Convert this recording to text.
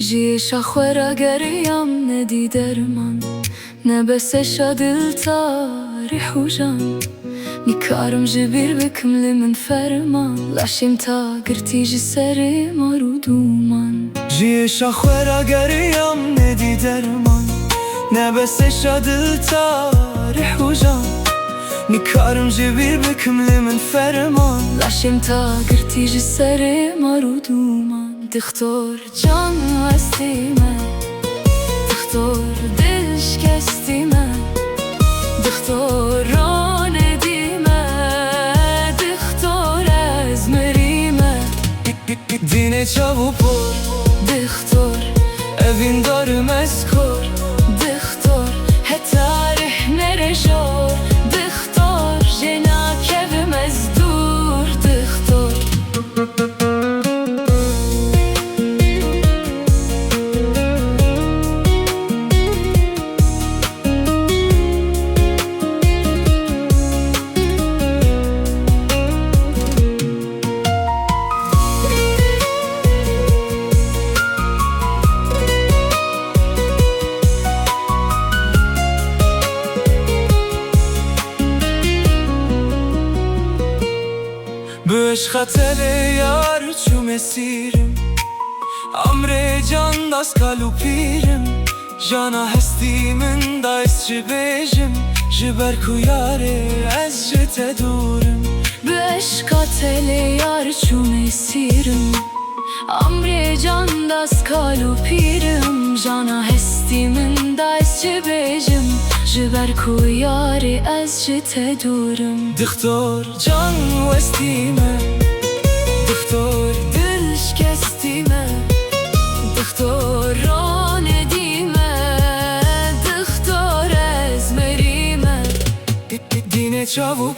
جی شخورا گریم ندی درمان نبسش دل تاريح وجان نكارم جبير بكمل من فرمان لاشيم تا قرتي جسري مرودومان جی شخورا گریم ندی درمان نبسش دل تاريح وجان نكارم جبير بكمل من فرمان لاشيم تا قرتي جسري مرودومان تختار can vestime تختار دلش kestime تختار ران دime تختار از مرime دینه çavu por تختار evin darı meskor تختار هتاريح نرجور تختار جنا كيف مزدور تختار Büş xatere yar çu mesirim Amre can das kalupirim Jana hestimin da esçi bejim Jiber ku yare ez jete durim Beşka tele yar çum esirim Amre can das kalupirim Jana hestimin da esçi bejim Jiber ku yare ez jete durim Diktor can vestime Diktor Dilş kestime Diktor ran edime Diktor ez merime dine çavu